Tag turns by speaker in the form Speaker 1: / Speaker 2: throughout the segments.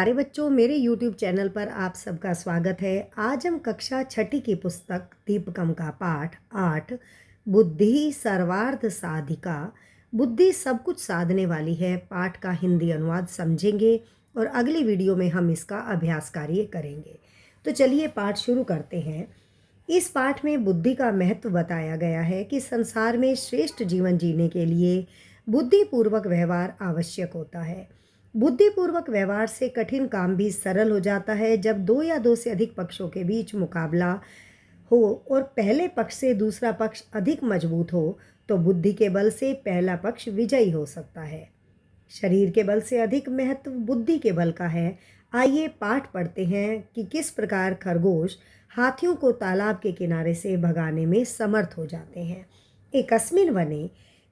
Speaker 1: प्यारे बच्चों, मेरे YouTube चैनल पर आप सबका स्वागत है। आज हम कक्षा छठी की पुस्तक दीपकम का पाठ 8 बुद्धि सर्वार्थ साधिका, बुद्धि सब कुछ साधने वाली है, पाठ का हिंदी अनुवाद समझेंगे और अगली वीडियो में हम इसका अभ्यास कार्य करेंगे। तो चलिए पाठ शुरू करते हैं। इस पाठ में बुद्धि का महत्व बताया गया है कि संसार में श्रेष्ठ जीवन जीने के लिए बुद्धिपूर्वक व्यवहार आवश्यक होता है। बुद्धिपूर्वक व्यवहार से कठिन काम भी सरल हो जाता है। जब दो या दो से अधिक पक्षों के बीच मुकाबला हो और पहले पक्ष से दूसरा पक्ष अधिक मजबूत हो तो बुद्धि के बल से पहला पक्ष विजयी हो सकता है। शरीर के बल से अधिक महत्व बुद्धि के बल का है। आइए पाठ पढ़ते हैं कि किस प्रकार खरगोश हाथियों को तालाब के किनारे से भगाने में समर्थ हो जाते हैं। एकस्मिन वने,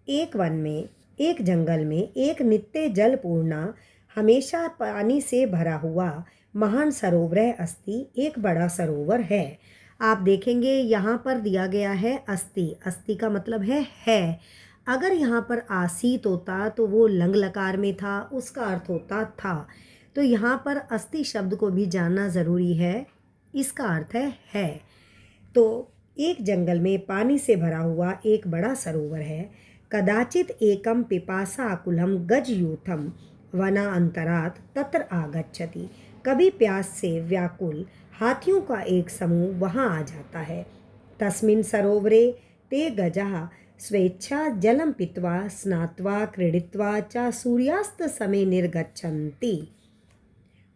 Speaker 1: एक वन में, एक जंगल में, एक नित्य जलपूर्णा, हमेशा पानी से भरा हुआ महान सरोवर अस्ति, एक बड़ा सरोवर है। आप देखेंगे यहाँ पर दिया गया है अस्ति। अस्ति का मतलब है। अगर यहाँ पर आसीत होता तो वो लंग लकार में था, उसका अर्थ होता था। तो यहाँ पर अस्ति शब्द को भी जानना ज़रूरी है। इसका अर्थ है। तो एक जंगल में पानी से भरा हुआ एक बड़ा सरोवर है। कदाचित एकम पिपासा आकुलम गजयूथम वना अंतरात तत्र आगच्छति। कभी प्यास से व्याकुल हाथियों का एक समूह वहां आ जाता है। तस्मिन् सरोवरे ते गजाः स्वेच्छा जलम पीत्वा स्नात्वा क्रीडित्वा च सूर्यास्त समय निर्गच्छन्ति।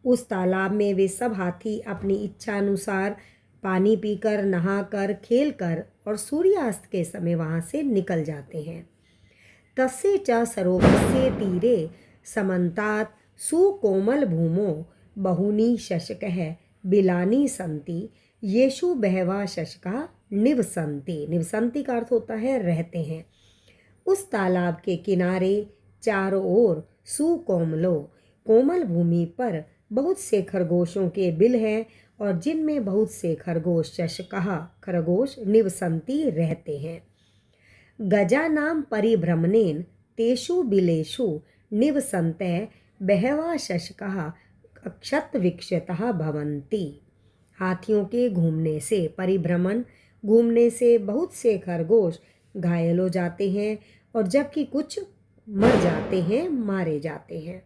Speaker 1: उस तालाब में वे सब हाथी अपनी इच्छा अनुसार पानी पीकर, नहाकर, खेलकर और सूर्यास्त के समय वहां से निकल जाते हैं। तस्य च सरोवरस्य तीरे समन्तात् सुकोमल भूमो बहूनि शशकः बिलानि सन्ति येषु बहवः शशका निवसन्ति। निवसन्ति का अर्थ होता है रहते हैं। उस तालाब के किनारे चारों ओर सुकोमलो, कोमल भूमि पर बहुत से खरगोशों के बिल हैं और जिनमें बहुत से खरगोश, शशकः खरगोश, निवसन्ति रहते हैं। गजानां परिभ्रमणेन तेषु बिलेषु निवसन्तः बहवः शशकाः क्षतविक्षतः भवन्ति। हाथियों के घूमने से, परिभ्रमण घूमने से बहुत से खरगोश घायल हो जाते हैं और जबकि कुछ मर जाते हैं, मारे जाते हैं।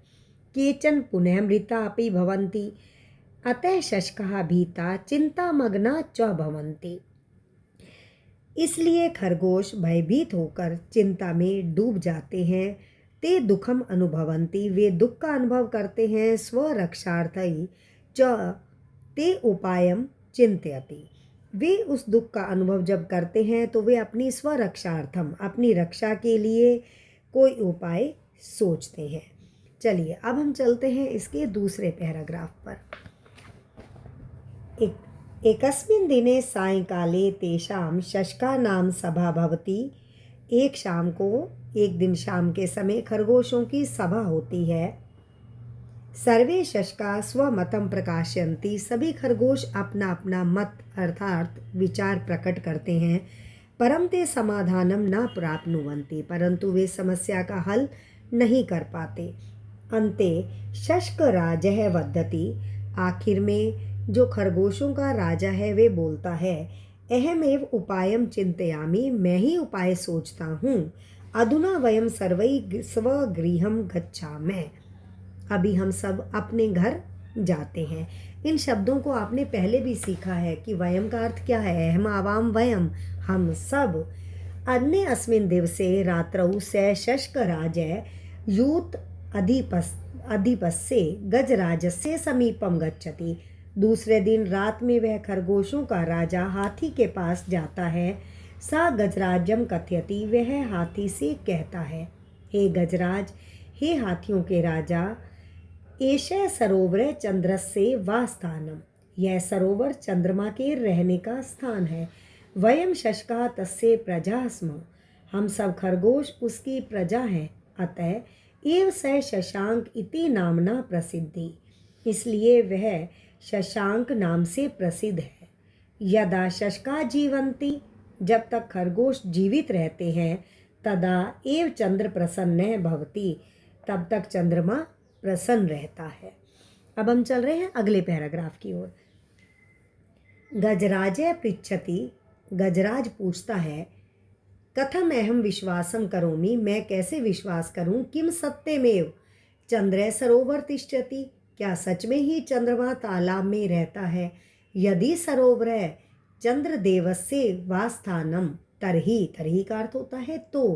Speaker 1: केचन पुनः मृता अपि भवन्ति अतः शशकाः भीता चिंतामग्ना च भवन्ति। इसलिए खरगोश भयभीत होकर चिंता में डूब जाते हैं। ते दुखम अनुभवन्ति, वे दुख का अनुभव करते हैं। स्वरक्षार्थै च ते उपायम चिंतयति, वे उस दुख का अनुभव जब करते हैं तो वे अपनी स्वरक्षार्थम, अपनी रक्षा के लिए कोई उपाय सोचते हैं। चलिए अब हम चलते हैं इसके दूसरे पैराग्राफ पर। एकस्मिन् दिने सायंकाले तेषां शशकानां सभा भवति। एक दिन शाम के समय खरगोशों की सभा होती है। सर्वे शशका स्वमतं प्रकाशयन्ति, सभी खरगोश अपना अपना मत अर्थात विचार प्रकट करते हैं। परं ते समाधानं न प्राप्नुवन्ति, परंतु वे समस्या का हल नहीं कर पाते। अन्ते शशकराजः वदति, आखिर में जो खरगोशों का राजा है वे बोलता है, अहमेव उपायम चिंतयामि, मैं ही उपाय सोचता हूँ। अधुना वयम सर्वै स्वगृहं गच्छामः, अभी हम सब अपने घर जाते हैं। इन शब्दों को आपने पहले भी सीखा है कि वयम का अर्थ क्या है। अहम आवाम वयम, हम सब। अन्य अस्मिन् दिवसे रात्रौ स शशकराजः यूत अधिपस्य गजराजस्य समीपम गच्छति। दूसरे दिन रात में वह खरगोशों का राजा हाथी के पास जाता है। सा गजराजम कथयति, वह हाथी से कहता है, हे गजराज, हे हाथियों के राजा, एष सरोवर चंद्रस्य वा स्थानम, यह सरोवर चंद्रमा के रहने का स्थान है। वयम शशका तस्य प्रजा स्म, हम सब खरगोश उसकी प्रजा हैं। अतः एव स शशांक इति नामना प्रसिद्धि, इसलिए वह शशांक नाम से प्रसिद्ध है। यदा शशका जीवन्ति, जब तक खरगोश जीवित रहते हैं, तदा एव चंद्र प्रसन्न भवति, तब तक चंद्रमा प्रसन्न रहता है। अब हम चल रहे हैं अगले पैराग्राफ की ओर। गजराजय पृच्छति, गजराज पूछता है, कथम अहम विश्वासम करोमि, मैं कैसे विश्वास करूं, किम सत्यमेव चंद्र सरोवर तिष्ठति, क्या सच में ही चंद्रमा तालाब में रहता है। यदि सरोवर चंद्रदेवस्य वास्थानम, तरही का अर्थ होता है तो,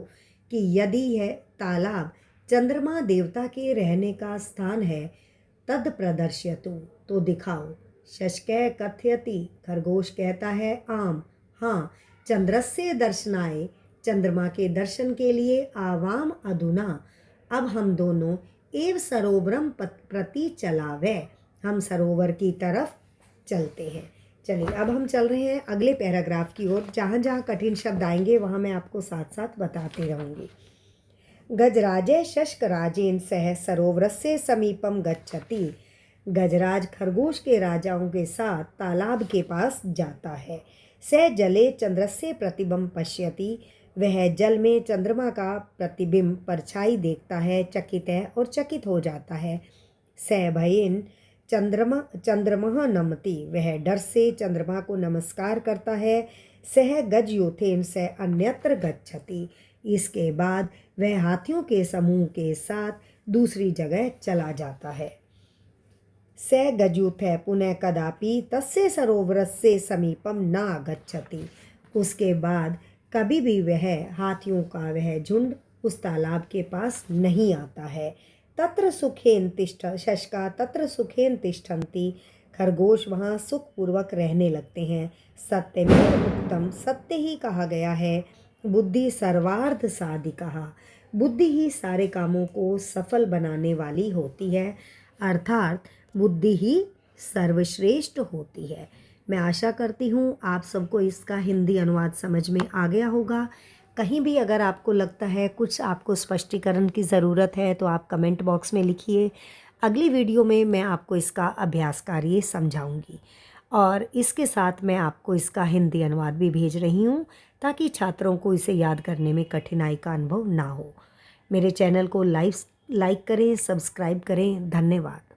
Speaker 1: कि यदि है तालाब चंद्रमा देवता के रहने का स्थान है, तद प्रदर्श्यतु, तो दिखाओ। शशकै कथयति, खरगोश कहता है, आम, हाँ, चंद्रस्य दर्शनाय, चंद्रमा के दर्शन के लिए, आवाम अधुना, अब हम दोनों, एव सरोवरम प्रति चलावे, हम सरोवर की तरफ चलते हैं। चलिए अब हम चल रहे हैं अगले पैराग्राफ की ओर। जहाँ जहाँ कठिन शब्द आएंगे वहाँ मैं आपको साथ साथ बताते रहूँगी। गजराजय शशकराजेन सह सरोवरस्य समीपम गच्छति, गजराज खरगोश के राजाओं के साथ तालाब के पास जाता है। स जले चंद्रस्य प्रतिबिंब पश्यति, वह जल में चंद्रमा का प्रतिबिंब परछाई देखता है, चकित है और चकित हो जाता है। स भयेन चंद्रमः नमति, वह डर से चंद्रमा को नमस्कार करता है। सह गजयूथेन स अन्यत्र गच्छति, इसके बाद वह हाथियों के समूह के साथ दूसरी जगह चला जाता है। स गजयूथ पुनः कदापि तस्य सरोवरस्य समीपम न गच्छति, उसके बाद कभी भी वह हाथियों का वह झुंड उस तालाब के पास नहीं आता है। तत्र सुखेन तिष्ठ शशका तत्र सुखेन तिष्ठन्ति, खरगोश वहाँ सुखपूर्वक रहने लगते हैं। सत्यमेव उक्तम, सत्य ही कहा गया है। बुद्धि सर्वार्थ साधिका, बुद्धि ही सारे कामों को सफल बनाने वाली होती है, अर्थात बुद्धि ही सर्वश्रेष्ठ होती है। मैं आशा करती हूँ आप सबको इसका हिंदी अनुवाद समझ में आ गया होगा। कहीं भी अगर आपको लगता है कुछ आपको स्पष्टीकरण की ज़रूरत है तो आप कमेंट बॉक्स में लिखिए। अगली वीडियो में मैं आपको इसका अभ्यास कार्य समझाऊंगी और इसके साथ मैं आपको इसका हिंदी अनुवाद भी भेज रही हूँ ताकि छात्रों को इसे याद करने में कठिनाई का अनुभव ना हो। मेरे चैनल को लाइक करें, सब्सक्राइब करें। धन्यवाद।